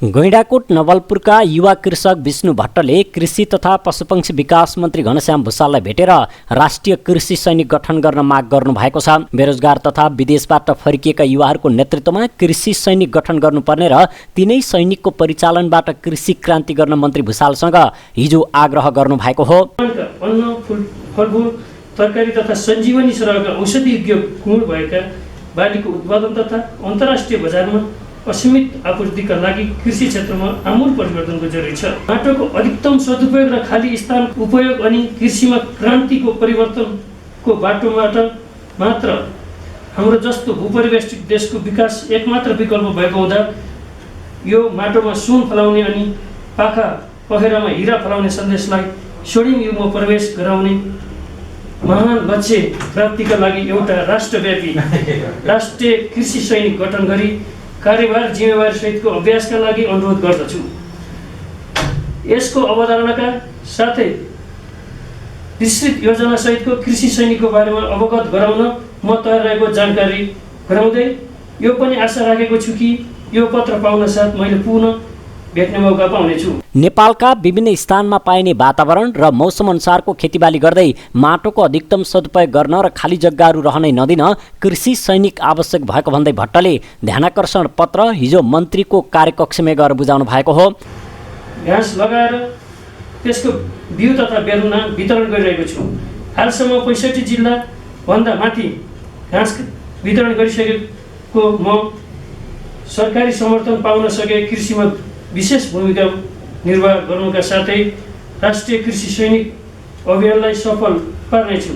गैंडाकोट नवलपुरका युवा कृषक विष्णु भट्टले कृषि तथा पशुपक्षी विकास मन्त्री घनश्याम भुसाललाई भेटेर राष्ट्रिय कृषि सैनिक गठन गर्न माग गर्नु भएको छ। बेरोजगार तथा विदेशबाट फर्किएका युवाहरूको नेतृत्वमा कृषि सैनिक गठन गर्नुपर्ने र तिनै सैनिकको परिचालनबाट कृषि क्रान्ति गर्न मन्त्री भुसालसँग हिजो आग्रह गर्नु भएको हो। अन्न, फलफुल, तरकारी तथा सञ्जीवनी सरहका औषधियोग्य गुण भएका बालीको उत्पादन तथा अन्तर्राष्ट्रिय बजारमा असीमित आपूर्तिका लागि कृषि क्षेत्रमा आमूल परिवर्तनको जरुरी छ। माटोको अधिकतम सदुपयोग र खाली स्थान उपयोग अनि कृषिमा क्रान्तिको परिवर्तनको बाटोबाट मात्र हाम्रो जस्तो भूपरिवेष्टित देशको विकास एकमात्र विकल्प भएको हुँदा यो माटोमा सुन फलाउने अनि पाखा पखेरामा हिरा फलाउने सन्देशलाई स्वर्णिम युगमा प्रवेश गराउने महान लक्ष्य प्राप्तिका लागि एउटा राष्ट्रव्यापी राष्ट्रिय कृषि सैनिक गठन गरी कार्यभार जिम्मेवारी सहितको अभ्यासका लागि अनुरोध गर्दछु। यसको अवधारणाका साथै विस्तृत योजना सहितको कृषि सैनिकको बारेमा अवगत गराउन म तयार रहेको जानकारी गराउँदै यो पनि आशा राखेको छु कि यो पत्र पाउन साथ मैले पुनः भेट्ने मौका पाउनेछु। नेपालका विभिन्न स्थानमा पाइने वातावरण र मौसम अनुसारको खेतीबाली गर्दै माटोको अधिकतम सदुपयोग गर्न र खाली जग्गाहरू रहनै नदिन कृषि सैनिक आवश्यक भएको भन्दै भट्टले ध्यानाकर्षण पत्र हिजो मन्त्रीको कार्यकक्षमै गएर बुझाउनु भएको हो। घाँस लगाएर त्यसको बिउ तथा बेरुना वितरण गरिरहेको छु। हालसम्म 65 जिल्लाभन्दा माथि घाँस वितरण गरिसकेको म सरकारी समर्थन पाउन सके कृषिमा विशेष भूमिका निर्वाह गर्नुका साथै राष्ट्रिय कृषि सैनिक अभियानलाई सफल पार्नेछु।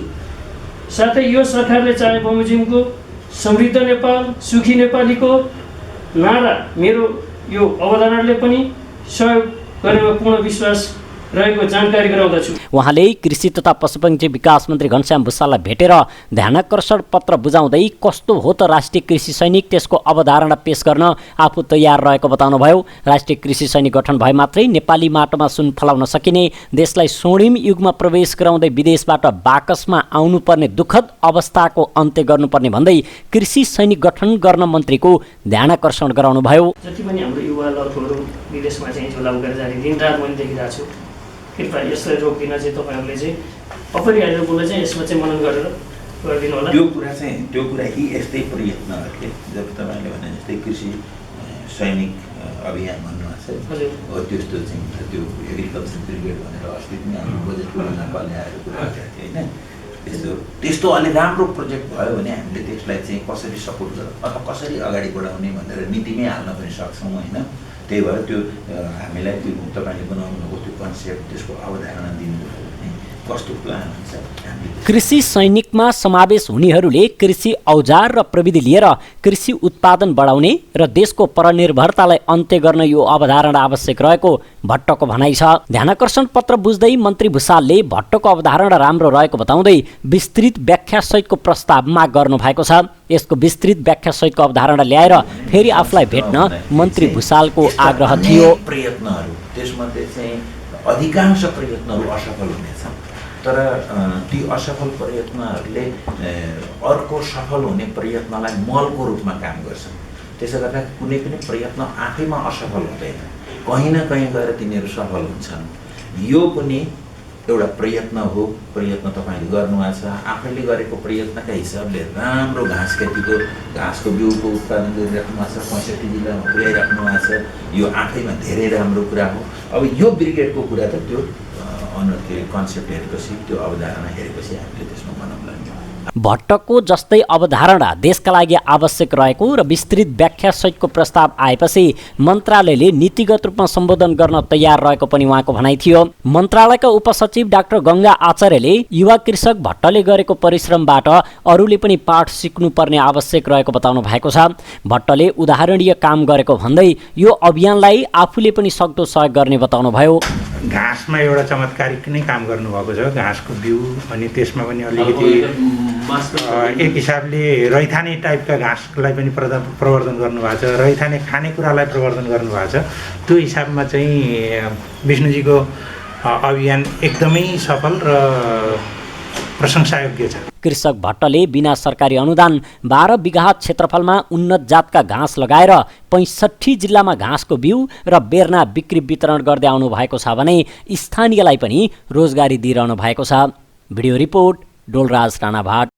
साथै यो सरकारले चाहे बमोजिमको समृद्ध नेपाल सुखी नेपालीको नारा मेरो यो अवधारणाले पनि सहयोग गरेमा पूर्ण विश्वास रहेको जानकारी गराउँदछु। उहाँले कृषि तथा पशुपक्षी विकास मन्त्री घनश्याम भुसाललाई भेटेर ध्यानाकर्षण पत्र बुझाउँदै कस्तो हो त राष्ट्रिय कृषि सैनिक त्यसको अवधारणा पेश गर्न आफू तयार रहेको बताउनुभयो। राष्ट्रिय कृषि सैनिक गठन भए मात्रै नेपाली माटोमा सुन फलाउन सकिने, देशलाई स्वर्णिम युगमा प्रवेश गराउँदै विदेशबाट बाकसमा आउनुपर्ने दुःखद अवस्थाको अन्त्य गर्नुपर्ने भन्दै कृषि सैनिक गठन गर्न मन्त्रीको ध्यानाकर्षण गराउनुभयो। जति पनि हाम्रो युवा लडकुहरू विदेशमा चाहिँ झोला उकेर जाने दिनरात मैले देखिरहेको छु। कृपया यसलाई रोक्दिन चाहिँ तपाईहरुले चाहिँ अपरिहार्य बोले चाहिँ यसमा चाहिँ मनन गरेर गरिदिनु होला। त्यो कुरा कि यस्तै प्रयत्नहरूले जब तपाईले भने जस्तै कृषि सैनिक अभियान भन्नुहुन्छ हो त्यस्तो चाहिँ त्यो एग्रिकल्चर ब्रिगेड भनेर अस्ति पनि हामी बजेट बनाउन ल्याएर कुरा गरेको थियौ हैन। त्यस्तो अलि राम्रो प्रोजेक्ट भयो भने हामीले त्यसलाई चाहिँ कसरी सपोर्ट गर्न अथवा कसरी अगाडि बढाउने भनेर नीतिमै हाल्न पनि सक्छौं हैन। त्यही भएर त्यो हामीलाई त्यो तपाईले बनाउनुभएको त्यो कन्सेप्ट त्यसको अवधारणा दिनुभयो भने कस्तो प्लान हुन्छ। कृषि सैनिकमा समावेश हुनेहरूले कृषि औजार र प्रविधि लिएर कृषि उत्पादन बढाउने र देशको परनिर्भरतालाई अन्त्य गर्न यो अवधारणा आवश्यक रहेको भट्टको भनाइ छ। ध्यानाकर्षण पत्र बुझ्दै मन्त्री भुसालले भट्टको अवधारणा राम्रो रहेको बताउँदै विस्तृत व्याख्या सहितको प्रस्ताव माग गर्नु भएको छ। यसको विस्तृत व्याख्या सहितको अवधारणा ल्याएर फेरि आफूलाई भेट्न मन्त्री भुसालको आग्रह थियो। प्रयत्नहरू त्यसमध्ये चाहिँ अधिकांश प्रयत्नहरू असफल हुनेछन्, तर ती असफल प्रयत्नहरूले अर्को सफल हुने प्रयत्नलाई मलको रूपमा काम गर्छन्। त्यसो गर्दा कुनै पनि प्रयत्न आफैमा असफल हुँदैन, कहीँ न कहीँ गएर तिनीहरू सफल हुन्छन्। यो पनि एउटा प्रयत्न हो। प्रयत्न तपाईले गर्नुभएको छ, आफैले गरेको प्रयत्नका हिसाबले राम्रो घाँस खेतीको घाँसको बिउको उत्पादन गरिराख्नु भएको छ, 65 जिल्लामा पुर्याइराख्नु भएको छ। यो आफैमा धेरै राम्रो कुरा हो। अब यो ब्रिगेडको कुरा त त्यो त्यो कन्सेप्ट हेरेपछि त्यो अवधारणा हेरेपछि हामीले त्यसमा मनन लाग्यो। भट्टको जस्तै अवधारणा देशका लागि आवश्यक रहेको र विस्तृत व्याख्या सहितको प्रस्ताव आएपछि मन्त्रालयले नीतिगत रूपमा सम्बोधन गर्न तयार रहेको पनि उहाँको भनाइ थियो। मन्त्रालयका उपसचिव डाक्टर गङ्गा आचार्यले युवा कृषक भट्टले गरेको परिश्रमबाट अरूले पनि पाठ सिक्नुपर्ने आवश्यक रहेको बताउनु भएको छ। भट्टले उदाहरणीय काम गरेको भन्दै यो अभियानलाई आफूले पनि सक्दो सहयोग गर्ने बताउनुभयो। घाँसमा एउटा चमत्कारिक नै काम गर्नुभएको छ। घाँसको बिउ अनि त्यसमा पनि अलिकति एक हिसाबले रैथाने टाइपका घाँसलाई पनि प्रवर्धन गर्नुभएको छ, रैथाने खानेकुरालाई प्रवर्धन गर्नुभएको छ। त्यो हिसाबमा चाहिँ विष्णुजीको अभियान एकदमै सफल र प्रशंसायोग्य छ। कृषक भट्टले बिना सरकारी अनुदान 12 बिघा क्षेत्रफलमा उन्नत जातका घाँस लगाएर 65 जिल्लामा घाँसको बिउ र बेर्ना बिक्री वितरण गर्दै आउनु भएको छ भने स्थानीयलाई पनि रोजगारी दिइरहनु भएको छ। Video report Dolraj Ranabhat.